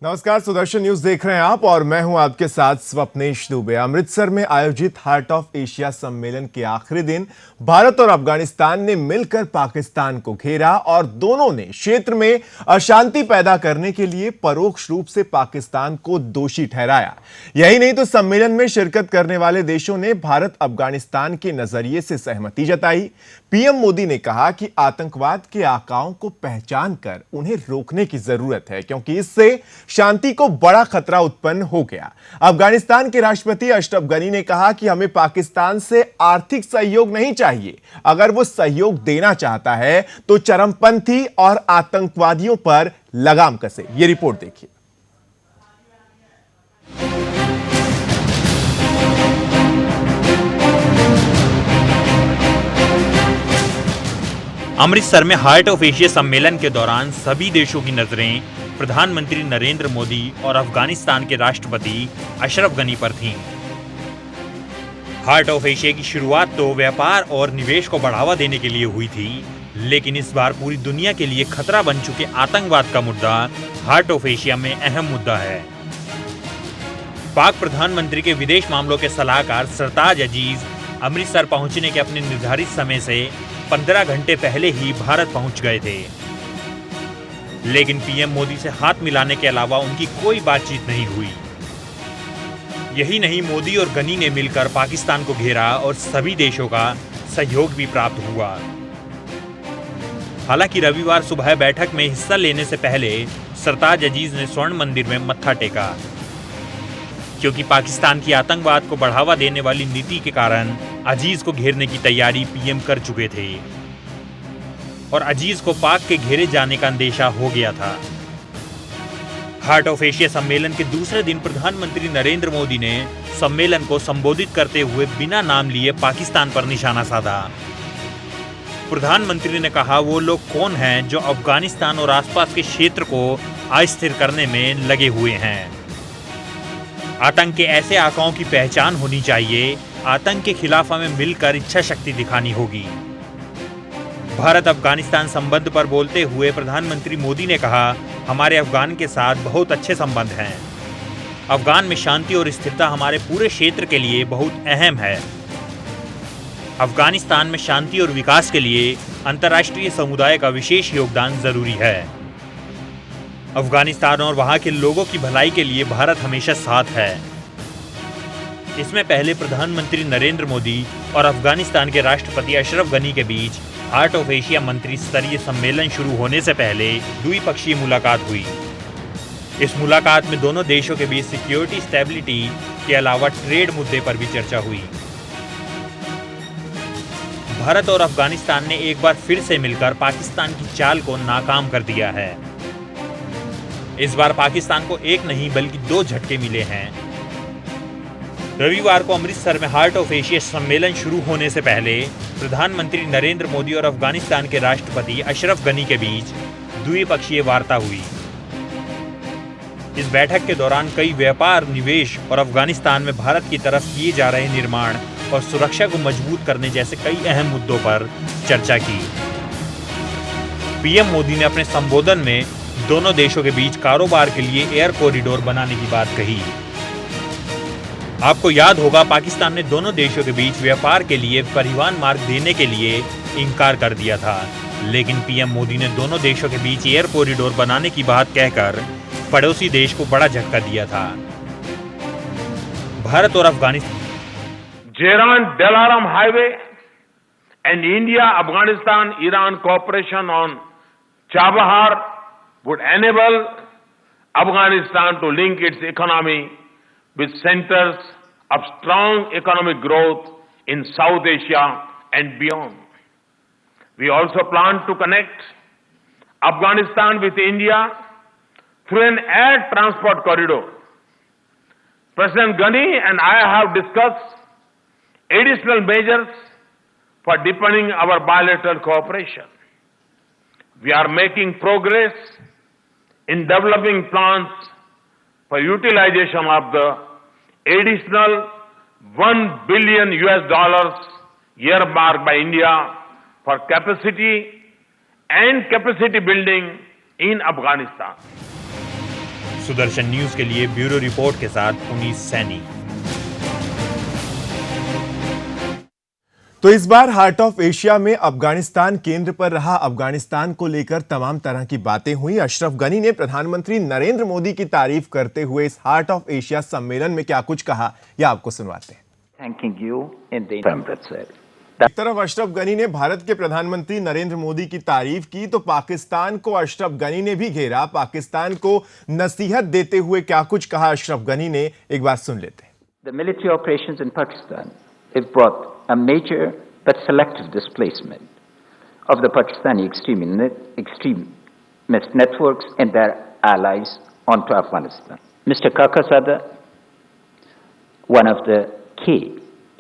नमस्कार, सुदर्शन न्यूज देख रहे हैं आप और मैं हूं आपके साथ स्वप्नेश दुबे। अमृतसर में आयोजित हार्ट ऑफ एशिया सम्मेलन के आखिरी दिन भारत और अफगानिस्तान ने मिलकर पाकिस्तान को घेरा और दोनों ने क्षेत्र में अशांति पैदा करने के लिए परोक्ष रूप से पाकिस्तान को दोषी ठहराया। यही नहीं तो सम्मेलन में शिरकत करने वाले देशों ने भारत अफगानिस्तान के नजरिए से सहमति जताई। पीएम मोदी ने कहा कि आतंकवाद के आकाओं को पहचान कर उन्हें रोकने की जरूरत है, क्योंकि इससे शांति को बड़ा खतरा उत्पन्न हो गया। अफगानिस्तान के राष्ट्रपति अशरफ गनी ने कहा कि हमें पाकिस्तान से आर्थिक सहयोग नहीं चाहिए। अगर वो सहयोग देना चाहता है तो चरमपंथी और आतंकवादियों पर लगाम कसे। ये रिपोर्ट देखिए। अमृतसर में हार्ट ऑफ एशिया सम्मेलन के दौरान सभी देशों की नजरें प्रधानमंत्री नरेंद्र मोदी और अफगानिस्तान के राष्ट्रपति अशरफ गनी पर थीं। हार्ट ऑफ एशिया की शुरुआत तो व्यापार और निवेश को बढ़ावा देने के लिए हुई थी, लेकिन इस बार पूरी दुनिया के लिए खतरा बन चुके आतंकवाद का मुद्दा हार्ट ऑफ एशिया में अहम मुद्दा है। पाक प्रधानमंत्री के विदेश मामलों के सलाहकार सरताज अजीज अमृतसर पहुंचने के अपने निर्धारित समय से 15 घंटे पहले ही भारत पहुंच गए थे, लेकिन पीएम मोदी से हाथ मिलाने के अलावा उनकी कोई बातचीत नहीं हुई। यही नहीं, मोदी और गनी ने मिलकर पाकिस्तान को घेरा और सभी देशों का सहयोग भी प्राप्त हुआ। हालांकि रविवार सुबह बैठक में हिस्सा लेने से पहले सरताज अजीज ने स्वर्ण मंदिर में मत्था टेका, क्योंकि पाकिस्तान की आतंकवाद को बढ़ावा देने वाली नीति के कारण अजीज को घेरने की तैयारी पीएम कर चुके थे और अजीज को पाक के घेरे जाने का अंदेशा हो गया था। हार्ट ऑफ एशिया सम्मेलन के दूसरे दिन प्रधानमंत्री नरेंद्र मोदी ने सम्मेलन को संबोधित करते हुए बिना नाम लिए पाकिस्तान पर निशाना साधा। प्रधानमंत्री ने कहा, वो लोग कौन हैं जो अफगानिस्तान और आसपास के क्षेत्र को अस्थिर करने में लगे हुए हैं। आतंक के ऐसे आकाओं की पहचान होनी चाहिए। आतंक के खिलाफ हमें मिलकर इच्छा शक्ति दिखानी होगी। भारत अफगानिस्तान संबंध पर बोलते हुए प्रधानमंत्री मोदी ने कहा, हमारे अफगान के साथ बहुत अच्छे संबंध हैं। अफगान में शांति और स्थिरता हमारे पूरे क्षेत्र के लिए बहुत अहम है। अफगानिस्तान में शांति और विकास के लिए अंतर्राष्ट्रीय समुदाय का विशेष योगदान जरूरी है। अफगानिस्तान और वहां के लोगों की भलाई के लिए भारत हमेशा साथ है। इसमें पहले प्रधानमंत्री नरेंद्र मोदी और अफगानिस्तान के राष्ट्रपति अशरफ गनी के बीच हार्ट ऑफ एशिया मंत्री स्तरीय सम्मेलन शुरू होने से पहले द्विपक्षीय मुलाकात हुई। इस मुलाकात में दोनों देशों के बीच सिक्योरिटी स्टेबिलिटी के अलावा ट्रेड मुद्दे पर भी चर्चा हुई। भारत और अफगानिस्तान ने एक बार फिर से मिलकर पाकिस्तान की चाल को नाकाम कर दिया है। इस बार पाकिस्तान को एक नहीं बल्कि 2 झटके मिले हैं। रविवार को अमृतसर में हार्ट ऑफ एशिया सम्मेलन शुरू होने से पहले प्रधानमंत्री नरेंद्र मोदी और अफगानिस्तान के राष्ट्रपति अशरफ गनी के बीच द्विपक्षीय वार्ता हुई। इस बैठक के दौरान कई व्यापार, निवेश और अफगानिस्तान में भारत की तरफ किए जा रहे निर्माण और सुरक्षा को मजबूत करने जैसे कई अहम मुद्दों पर चर्चा की। पीएम मोदी ने अपने संबोधन में दोनों देशों के बीच कारोबार के लिए एयर कॉरिडोर बनाने की बात कही। आपको याद होगा, पाकिस्तान ने दोनों देशों के बीच व्यापार के लिए परिवहन मार्ग देने के लिए इनकार कर दिया था, लेकिन पीएम मोदी ने दोनों देशों के बीच एयर कॉरिडोर बनाने की बात कहकर पड़ोसी देश को बड़ा झटका दिया था। भारत और Afghanistan Zaranj Delaram highway and India Afghanistan Iran cooperation on Chabahar would enable Afghanistan to link its economy with centers of strong economic growth in South Asia and beyond. We also plan to connect Afghanistan with India through an air transport corridor. President Ghani and I have discussed additional measures for deepening our bilateral cooperation. We are making progress in developing plans for utilization of the additional $1 billion earmarked by India for capacity building in Afghanistan. Sudarshan news के लिए bureau report के साथ पुनीत सैनी। तो इस बार heart of Asia में अफगानिस्तान केंद्र पर रहा। अफगानिस्तान को लेकर तमाम तरह की बातें हुई। अशरफ गनी ने प्रधानमंत्री नरेंद्र मोदी की तारीफ करते हुए इस हार्ट ऑफ एशिया सम्मेलन में क्या कुछ कहा, यह आपको सुनवाते हैं। Thanking you in the एक तरफ अशरफ गनी ने भारत के प्रधानमंत्री नरेंद्र मोदी की तारीफ की, तो पाकिस्तान को अशरफ गनी ने भी घेरा। पाकिस्तान को नसीहत देते हुए क्या कुछ कहा अशरफ गनी ने, एक बार सुन लेते हैं। The military operations in Pakistan have brought a major but selective displacement of the Pakistani extremist networks and their allies onto Afghanistan. Mr. Kakazada, one of the key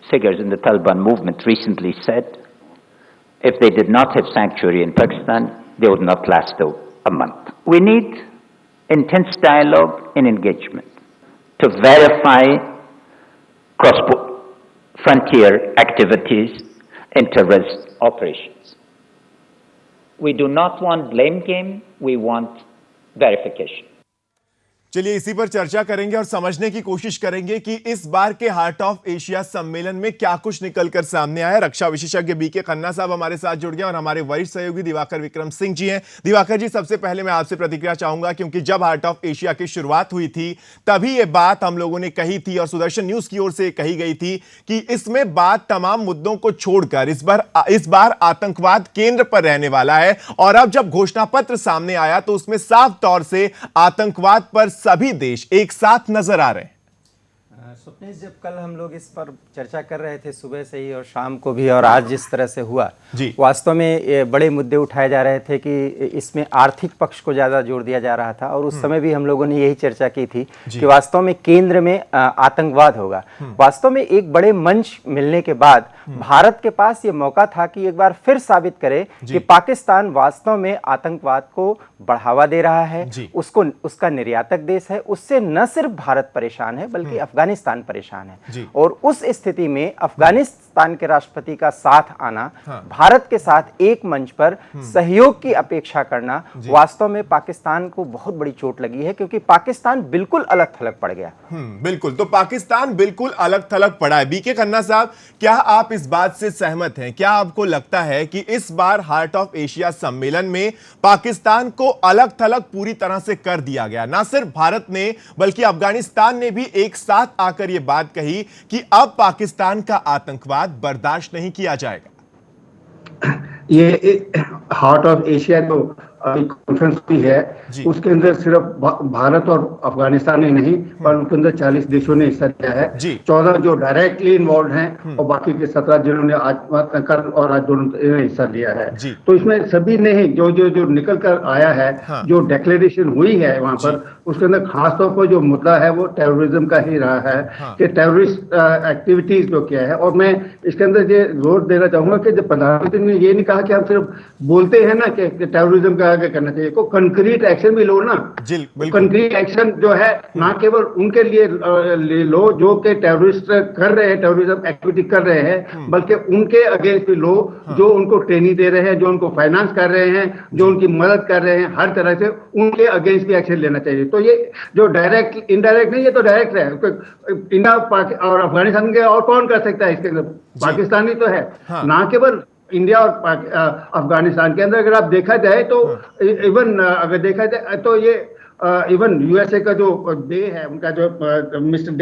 figures in the Taliban movement, recently said, if they did not have sanctuary in Pakistan, they would not last a month. We need intense dialogue and engagement to verify cross-frontier activities and terrorist operations. We do not want blame game, we want verification. चलिए इसी पर चर्चा करेंगे और समझने की कोशिश करेंगे कि इस बार के हार्ट ऑफ एशिया सम्मेलन में क्या कुछ निकलकर सामने आया। रक्षा विशेषज्ञ बीके खन्ना साहब हमारे साथ जुड़ गए और हमारे वरिष्ठ सहयोगी दिवाकर विक्रम सिंह जी हैं। दिवाकर जी, सबसे पहले मैं आपसे प्रतिक्रिया चाहूंगा, क्योंकि जब हार्ट ऑफ एशिया की शुरुआत हुई थी तभी ये बात हम लोगों ने कही थी और सुदर्शन न्यूज की ओर से कही गई थी कि इसमें बात तमाम मुद्दों को छोड़कर इस बार आतंकवाद केंद्र पर रहने वाला है। और अब जब घोषणा पत्र सामने आया तो उसमें साफ तौर से आतंकवाद पर सभी देश एक साथ नजर आ रहे हैं। स्वप्नेश, जब कल हम लोग इस पर चर्चा कर रहे थे सुबह से ही और शाम को भी, और आज जिस तरह से हुआ, वास्तव में ये बड़े मुद्दे उठाए जा रहे थे कि इसमें आर्थिक पक्ष को ज़्यादा जोर दिया जा रहा था। और उस समय भी हम लोगों ने यही चर्चा की थी कि वास्तव में केंद्र में आतंकवाद होगा। वास्तव में एक बड़े मंच मिलने के बाद भारत के पास ये मौका था कि एक बार फिर साबित करे कि पाकिस्तान वास्तव में आतंकवाद को बढ़ावा दे रहा है, उसका निर्यातक देश है। उससे न सिर्फ भारत परेशान है बल्कि अफगानिस्तान परेशान है। और उस स्थिति में अफगानिस्तान के राष्ट्रपति का साथ आना, भारत के साथ एक मंच पर सहयोग की अपेक्षा करना, वास्तव में पाकिस्तान को बहुत बड़ी चोट लगी है, क्योंकि पाकिस्तान बिल्कुल अलग थलग पड़ गया। बिल्कुल, तो पाकिस्तान बिल्कुल अलग थलग पड़ा है। बीके खन्ना साहब, क्या आप इस बात से सहमत हैं? क्या आपको लगता है कि इस बार हार्ट ऑफ एशिया सम्मेलन में पाकिस्तान को अलग थलग पूरी तरह से कर दिया गया? ना सिर्फ भारत ने बल्कि अफगानिस्तान ने भी एक साथ आकर यह बात कही कि अब पाकिस्तान का आतंकवाद बर्दाश्त नहीं किया जाएगा। ये हार्ट ऑफ एशिया जो अभी कॉन्फ्रेंस हुई है, उसके अंदर सिर्फ भारत और अफगानिस्तान ही नहीं, पर उसके अंदर 40 देशों ने हिस्सा लिया है। 14 जो डायरेक्टली इन्वॉल्व हैं और बाकी के 17 जिन्होंने आज कल और आज दोनों ने हिस्सा लिया है। तो इसमें सभी ने ही जो निकल कर आया है, जो डिक्लेरेशन हुई है वहां पर, उसके अंदर खासतौर पर जो मुद्दा है वो टेररिज्म का ही रहा है कि टेररिस्ट एक्टिविटीज जो किया है। और मैं इसके अंदर ये जोर देना चाहूंगा कि जब प्रधानमंत्री ने ये नहीं कहा कि हम सिर्फ बोलते हैं ना कि टेररिज्म का आगे करना चाहिए, को कंक्रीट एक्शन भी लो ना। कंक्रीट एक्शन जो है ना केवल उनके लिए लो जो कि टेररिस्ट कर रहे हैं, टेररिज्म एक्टिविटी कर रहे हैं, बल्कि उनके अगेंस्ट भी लो जो उनको ट्रेनिंग दे रहे हैं, जो उनको फाइनेंस कर रहे हैं, जो उनकी मदद कर रहे हैं, हर तरह से उनके अगेंस्ट भी एक्शन लेना चाहिए। तो ये जो डायरेक्ट इनडायरेक्ट नहीं, ये तो डायरेक्ट है। इंडिया और अफगानिस्तान के और कौन कर सकता है इसके अंदर? पाकिस्तान ही तो है। ना केवल इंडिया और अफगानिस्तान के अंदर अगर आप देखा जाए तो इवन अगर देखा जाए तो ये इवन यूएसए का जो बे है, उनका जो मिस्टर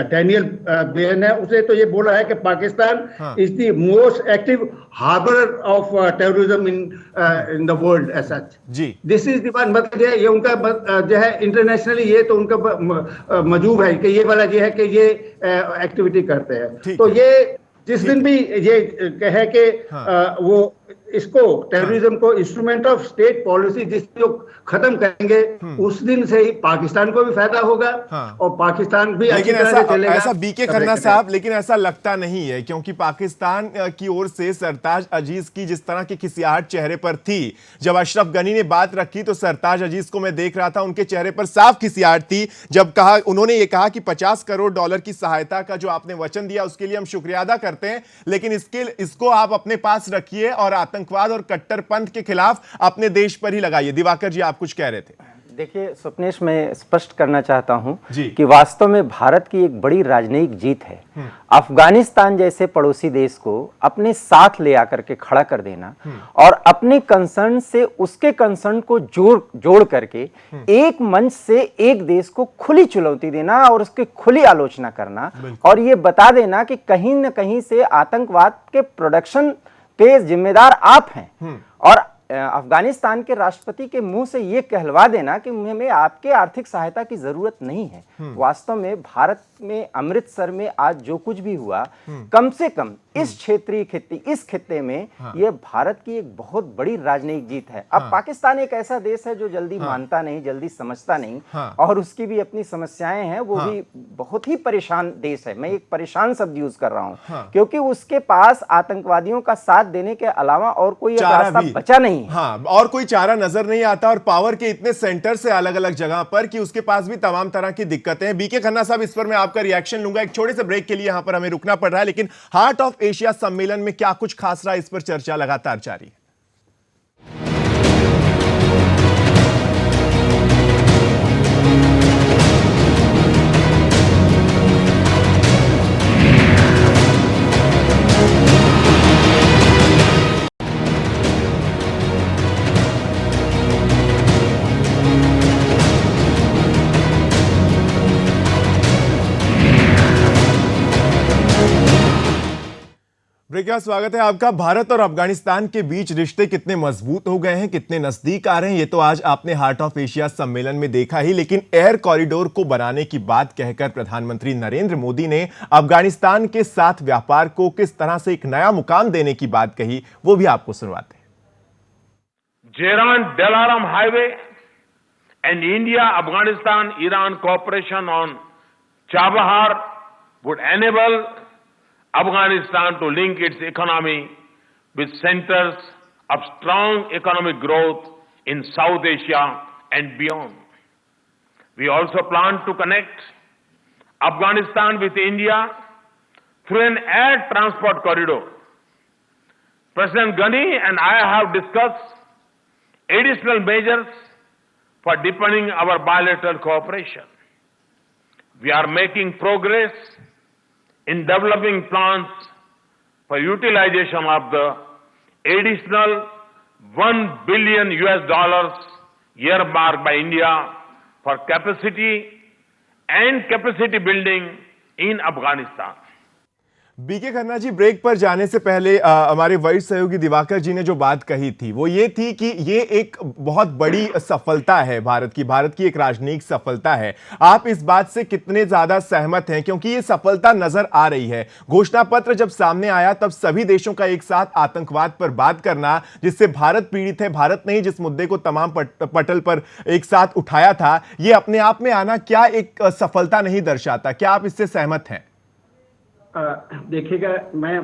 डैनियल बेन है, उसे तो ये बोला है कि Pakistan is the most active harbour of terrorism in the world as such. This is the one, मतलब ये उनका जो है इंटरनेशनली ये तो उनका मजूब है कि ये वाला ये है कि ये एक्टिविटी करते हैं। तो ये जिस दिन भी ये कहे कि वो इसको टेररिज्म को इंस्ट्रूमेंट ऑफ स्टेट पॉलिसी जिस जो खत्म करेंगे, उस दिन से ही पाकिस्तान को भी फायदा होगा और पाकिस्तान भी लेकिन ऐसा बीके खन्ना साहब, लेकिन ऐसा लगता नहीं है, क्योंकि पाकिस्तान की ओर से सरताज अजीज की जिस तरह की खिसियाहट चेहरे पर थी, जब अशरफ गनी ने बात रखी तो सरताज अजीज को मैं देख रहा था, उनके चेहरे पर साफ खिसियाहट थी जब उन्होंने ये कहा कि $50 करोड़ की सहायता का जो आपने वचन दिया उसके लिए हम शुक्रिया अदा करते हैं, लेकिन इसको आप अपने पास रखिए और आतंकवाद और कट्टरपंथ के खिलाफ अपने देश पर ही लगाइए। दिवाकर जी, आप कुछ कह रहे थे। देखिए स्वप्नेश, मैं स्पष्ट करना चाहता हूं जी। कि वास्तव में भारत की एक बड़ी राजनयिक जीत है। अफगानिस्तान जैसे पड़ोसी देश को अपने साथ ले आकर के खड़ा कर देना और अपने कंसर्न से उसके कंसर्न को जोड़ करके एक मंच से एक देश को खुली चुनौती देना और उसकी खुली आलोचना करना और ये बता देना कि कहीं न कहीं से आतंकवाद के प्रोडक्शन के जिम्मेदार आप हैं और अफगानिस्तान के राष्ट्रपति के मुंह से यह कहलवा देना कि हमें आपके आर्थिक सहायता की जरूरत नहीं है। वास्तव में भारत में अमृतसर में आज जो कुछ भी हुआ, कम से कम इस इस खित्ते में यह भारत की एक बहुत बड़ी राजनयिक जीत है। अब पाकिस्तान एक ऐसा देश है जो जल्दी मानता नहीं, जल्दी समझता नहीं और उसकी भी अपनी समस्याएं हैं, वो भी बहुत ही परेशान देश है। मैं एक परेशान शब्द यूज कर रहा हूं क्योंकि उसके पास आतंकवादियों का साथ देने के अलावा और कोई रास्ता बचा नहीं। हाँ, और कोई चारा नजर नहीं आता और पावर के इतने सेंटर से अलग अलग जगह पर कि उसके पास भी तमाम तरह की दिक्कतें हैं। बीके खन्ना साहब, इस पर मैं आपका रिएक्शन लूंगा। एक छोटे से ब्रेक के लिए यहां पर हमें रुकना पड़ रहा है, लेकिन हार्ट ऑफ एशिया सम्मेलन में क्या कुछ खास रहा, इस पर चर्चा लगातार जारी है। ब्रेक का स्वागत है आपका। भारत और अफगानिस्तान के बीच रिश्ते कितने मजबूत हो गए हैं, कितने नजदीक आ रहे हैं, ये तो आज आपने हार्ट ऑफ एशिया सम्मेलन में देखा ही। लेकिन एयर कॉरिडोर को बनाने की बात कहकर प्रधानमंत्री नरेंद्र मोदी ने अफगानिस्तान के साथ व्यापार को किस तरह से एक नया मुकाम देने की बात कही, वो भी आपको सुनवाते हैं। Zaranj Delaram highway and India Afghanistan Iran cooperation on Chabahar would enable Afghanistan to link its economy with centers of strong economic growth in South Asia and beyond. We also plan to connect Afghanistan with India through an air transport corridor. President Ghani and I have discussed additional measures for deepening our bilateral cooperation. We are making progress in developing plans for utilization of the additional $1 billion earmarked by India for capacity building in Afghanistan. B K Khanna ji, break पर जाने से पहले हमारे वरिष्ठ सहयोगी दिवाकर जी ने जो बात कही थी वो ये थी कि ये एक बहुत बड़ी सफलता है भारत की एक राजनयिक सफलता है। आप इस बात से कितने ज्यादा सहमत हैं, क्योंकि ये सफलता नजर आ रही है। घोषणा पत्र जब सामने आया तब सभी देशों का एक साथ आतंकवाद पर बात करना, जिससे भारत पीड़ित है, भारत ने ही जिस मुद्दे को तमाम पटल पर एक साथ उठाया था, ये अपने आप में आना क्या एक सफलता नहीं दर्शाता? क्या आप इससे सहमत हैं? देखिएगा, मैं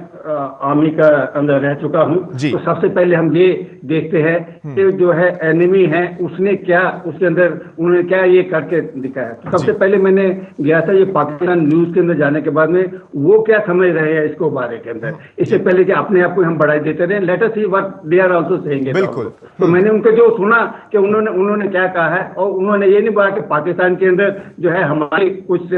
आर्मी का अंदर रह चुका हूं, तो सबसे पहले हम ये देखते हैं कि जो है एनिमी है उसने क्या, उसके अंदर उन्होंने क्या ये करके दिखाया। तो सबसे पहले मैंने गया था ये पाकिस्तान न्यूज के अंदर जाने के बाद में वो क्या समझ रहे हैं इसको बारे के अंदर, इससे पहले कि अपने आप को हम बढ़ाई देते रहे। Let us see what they are also saying. बिल्कुल। तो मैंने उनके जो सुना कि उन्होंने क्या कहा है, और उन्होंने ये नहीं बोला कि पाकिस्तान के अंदर जो है हमारी कुछ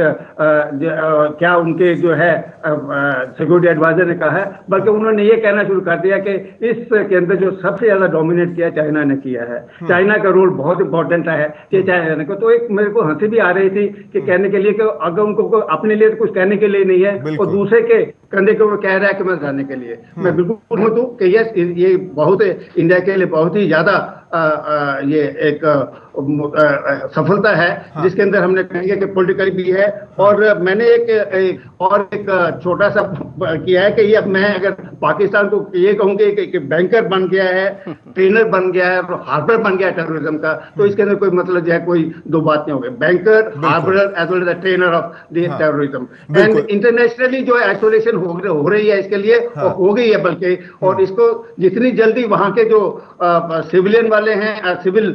क्या उनके जो है सिक्योरिटी एडवाइजर ने कहा है, बल्कि उन्होंने ये कहना शुरू कर दिया कि इसके अंदर जो सबसे ज्यादा डोमिनेट किया चाइना ने किया है। चाइना का रोल बहुत इंपॉर्टेंट है कि चाइना को, तो एक मेरे को हंसी भी आ रही थी कि कहने के लिए कि अगर उनको अपने लिए तो कुछ कहने के लिए नहीं है और दूसरे के कंधे को वो कह रहा है कि मैं जाने के लिए। मैं बिल्कुल हूं कि ये बहुत इंडिया के लिए बहुत ही ज्यादा ये एक सफलता है, जिसके अंदर हमने कहेंगे कि पॉलिटिकली भी है। और मैंने एक छोटा सा किया है कि ये अब मैं अगर पाकिस्तान को ये कहूंगे कि बैंकर बन गया है, ट्रेनर बन गया है और हार्बर बन गया है टेररिज्म का, तो इसके अंदर कोई मतलब जो है कोई दो बात नहीं होगी। Banker, harbour as well as trainer of the terrorism. And internationally जो एक्सोलेशन हो रही है इसके लिए, और हो गई है बल्कि, और इसको जितनी जल्दी वहां के जो सिविलियन वाले हैं, सिविल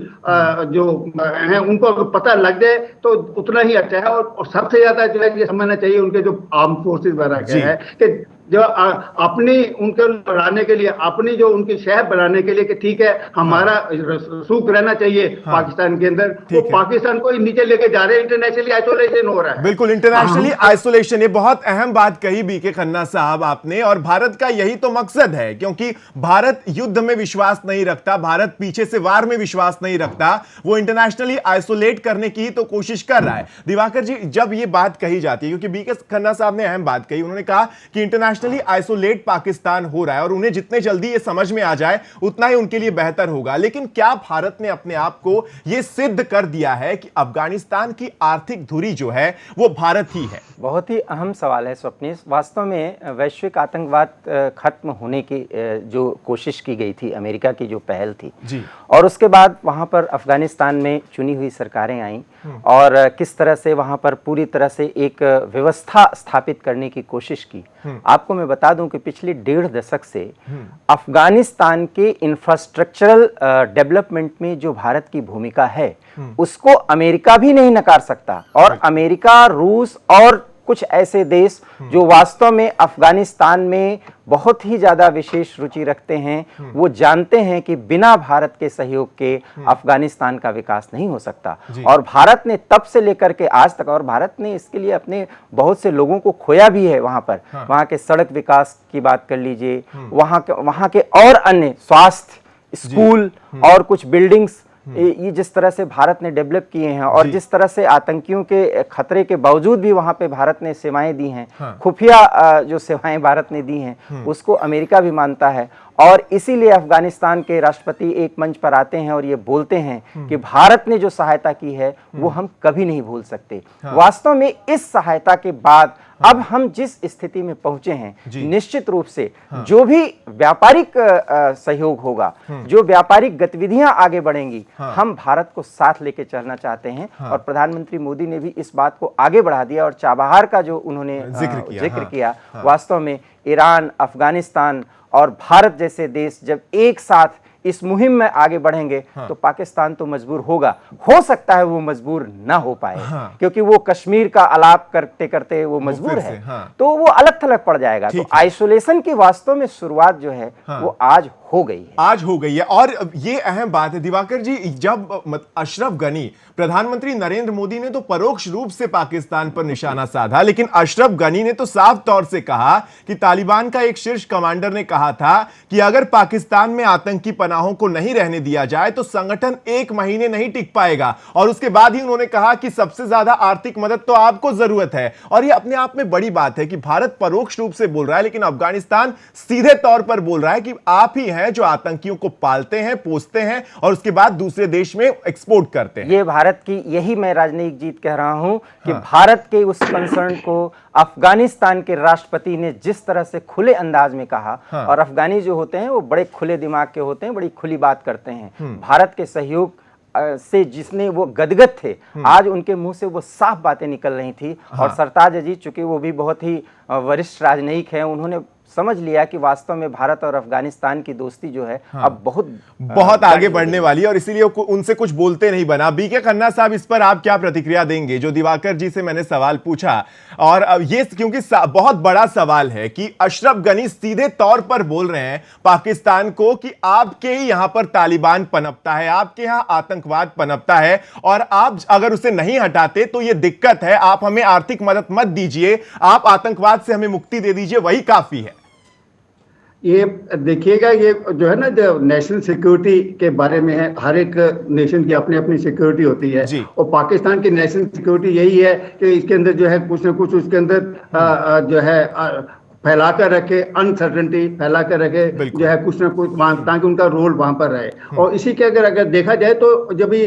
जो हैं, उनको अगर पता लग जाए तो उतना ही अच्छा है। और सबसे ज्यादा जो है ये समझना चाहिए उनके जो आर्म फोर्सेस वगैरह के है कि जो अपनी उनके बढ़ाने के लिए, अपनी जो उनकी शहर बढ़ाने के लिए कि ठीक है हमारा सुख रहना चाहिए पाकिस्तान के अंदर, वो पाकिस्तान को नीचे लेके जा रहे हैं, इंटरनेशनली आइसोलेशन हो रहा है। बिल्कुल, इंटरनेशनली आइसोलेशन, ये बहुत अहम बात कही बीके खन्ना साहब आपने, और भारत का यही तो मकसद है, क्योंकि भारत युद्ध में विश्वास नहीं रखता, भारत पीछे से वार में विश्वास नहीं रखता, वो इंटरनेशनली आइसोलेट करने की तो कोशिश कर रहा है। दिवाकर जी, जब ये बात कही जाती है, क्योंकि बीके खन्ना साहब ने अहम बात कही, उन्होंने कहा कि इंटरनेशनली आइसोलेट पाकिस्तान हो रहा है और उन्हें जितने जल्दी ये समझ में आ जाए उतना ही उनके लिए बेहतर होगा। लेकिन क्या भारत ने अपने आप को यह सिद्ध कर दिया है कि अफगानिस्तान की आर्थिक धुरी जो है वो भारत ही है? बहुत ही अहम सवाल है स्वप्नेश। वास्तव में वैश्विक आतंकवाद खत्म होने की जो कोशिश की गई थी, अमेरिका की जो पहल थी जी, और उसके बाद वहां पर अफगानिस्तान में चुनी हुई सरकारें आईं और किस तरह से वहां पर पूरी तरह से एक व्यवस्था स्थापित करने की कोशिश की। आपको मैं बता दूं कि पिछले 1.5 दशक से अफगानिस्तान के इंफ्रास्ट्रक्चरल डेवलपमेंट में जो भारत की भूमिका है उसको अमेरिका भी नहीं नकार सकता, और अमेरिका, रूस और कुछ ऐसे देश जो वास्तव में अफगानिस्तान में बहुत ही ज्यादा विशेष रुचि रखते हैं, वो जानते हैं कि बिना भारत के सहयोग के अफगानिस्तान का विकास नहीं हो सकता। और भारत ने तब से लेकर के आज तक, और भारत ने इसके लिए अपने बहुत से लोगों को खोया भी है वहां पर। वहां के सड़क विकास की बात कर लीजिए, वहां के और अन्य स्वास्थ्य, स्कूल और कुछ बिल्डिंग्स, ये जिस तरह से भारत ने डेवलप किए हैं, और जिस तरह से आतंकियों के खतरे के बावजूद भी वहां पे भारत ने सेवाएं दी हैं, खुफिया जो सेवाएं भारत ने दी हैं, उसको अमेरिका भी मानता है। और इसीलिए अफगानिस्तान के राष्ट्रपति एक मंच पर आते हैं और ये बोलते हैं कि भारत ने जो सहायता की है वो हम कभी नहीं भूल सकते। वास्तव में इस सहायता के बाद अब हम जिस स्थिति में पहुंचे हैं, निश्चित रूप से जो भी व्यापारिक सहयोग होगा, जो व्यापारिक गतिविधियां आगे बढ़ेंगी, हम भारत को साथ लेके चलना चाहते हैं। और प्रधानमंत्री मोदी ने भी इस बात को आगे बढ़ा दिया, और चाबहार का जो उन्होंने जिक्र किया, वास्तव में ईरान, अफगानिस्तान और भारत जैसे देश जब एक साथ इस मुहिम में आगे बढ़ेंगे तो पाकिस्तान तो मजबूर होगा। हो सकता है वो मजबूर ना हो पाए, क्योंकि वो कश्मीर का आलाप करते करते वो मजबूर है, तो वो अलग थलग पड़ जाएगा। तो आइसोलेशन की वास्तव में शुरुआत जो है वो आज हो गई है, आज हो गई है। और ये अहम बात है दिवाकर जी, जब अशरफ गनी, प्रधानमंत्री नरेंद्र मोदी ने तो परोक्ष रूप से पाकिस्तान पर निशाना साधा, लेकिन अशरफ गनी ने तो साफ तौर से कहा कि तालिबान का एक शीर्ष कमांडर ने कहा था कि अगर पाकिस्तान में आतंकी पनाहों को नहीं रहने दिया जाए तो संगठन 1 महीने नहीं टिक पाएगा। और उसके बाद ही उन्होंने कहा कि सबसे ज्यादा आर्थिक मदद तो आपको जरूरत है। और ये अपने आप में बड़ी बात है कि भारत परोक्ष रूप से बोल रहा है, लेकिन अफगानिस्तान सीधे तौर पर बोल रहा है कि आप ही हैं जो आतंकियों को पालते हैं, पोसते हैं और उसके बाद दूसरे देश में एक्सपोर्ट करते हैं। ये भारत की, यही मैं राजनयिक जीत कह रहा हूं कि भारत के उस कंसर्न को अफगानिस्तान के राष्ट्रपति ने जिस तरह से खुले अंदाज में कहा, और अफगानी जो होते हैं वो बड़े खुले दिमाग के होते हैं, बड़ी खुली बात करते हैं। भारत के सहयोग से जिसने वो गदगद थे, आज उनके मुंह से वो साफ बातें निकल रही थी। और सरताज अजीज, चूंकि वो भी बहुत ही वरिष्ठ राजनयिक हैं, उन्होंने समझ लिया कि वास्तव में भारत और अफगानिस्तान की दोस्ती जो है अब बहुत आगे बढ़ने वाली है, और इसीलिए उनसे कुछ बोलते नहीं बना। बीके खन्ना साहब, इस पर आप क्या प्रतिक्रिया देंगे? जो दिवाकर जी से मैंने सवाल पूछा, और ये क्योंकि बहुत बड़ा सवाल है कि अशरफ गनी सीधे तौर पर बोल रहे हैं पाकिस्तान को कि आपके ही यहां पर तालिबान पनपता है, आपके यहां आतंकवाद पनपता है, और आप अगर उसे नहीं हटाते तो यह दिक्कत है, आप हमें आर्थिक मदद मत दीजिए, आप आतंकवाद से हमें मुक्ति दे दीजिए, वही काफी है। ये देखिएगा, ये जो है ना, जो नेशनल सिक्योरिटी के बारे में है, हर एक नेशन की अपनी अपनी सिक्योरिटी होती है, और पाकिस्तान की नेशनल सिक्योरिटी यही है कि इसके अंदर जो है कुछ ना कुछ उसके अंदर जो है फैला कर रखे, अनसर्टेनिटी फैला कर रखे, जो है कुछ ना कुछ ताकि उनका रोल वहां पर रहे। और इसी के अगर देखा जाए तो जब भी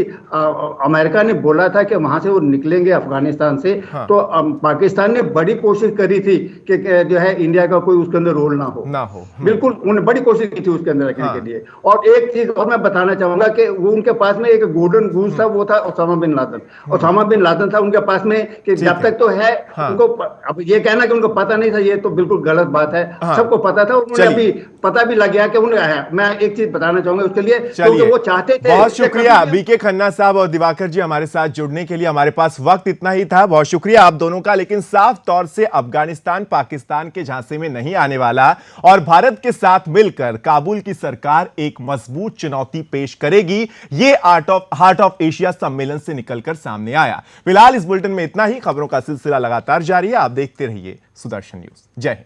अमेरिका ने बोला था कि वहां से वो निकलेंगे अफगानिस्तान से, तो पाकिस्तान ने बड़ी कोशिश करी थी कि जो है इंडिया का कोई उसके अंदर रोल ना हो। बिल्कुल उन्होंने बड़ी कोशिश की थी उसके अंदर रखने के लिए। और एक चीज और मैं बताना चाहूंगा कि वो उनके पास में एक गोल्डन गूस था, वो था Osama bin Laden. Osama bin Laden था उनके पास में, कि जब तक तो है उनको, अब ये कहना कि उनको पता नहीं था, ये तो बिल्कुल गलत बात है। सबको पता था। उन्होंने अभी पता भी लग गया कि उन्हें, मैं एक चीज बताना चाहूंगा उसके लिए, क्योंकि वो चाहते थे। बहुत शुक्रिया बीके खन्ना साहब और दिवाकर जी हमारे साथ जुड़ने के लिए। हमारे पास वक्त इतना ही था, बहुत शुक्रिया आप दोनों का। लेकिन साफ तौर से अफगानिस्तान पाकिस्तान के झांसे में नहीं आने वाला और भारत के साथ मिलकर काबुल की सरकार एक मजबूत चुनौती पेश करेगी, ये हार्ट ऑफ एशिया सम्मेलन से निकलकर सामने आया। फिलहाल इस बुलेटिन में इतना ही। खबरों का सिलसिला लगातार जारी है, आप देखते रहिए सुदर्शन न्यूज। जय हिंद।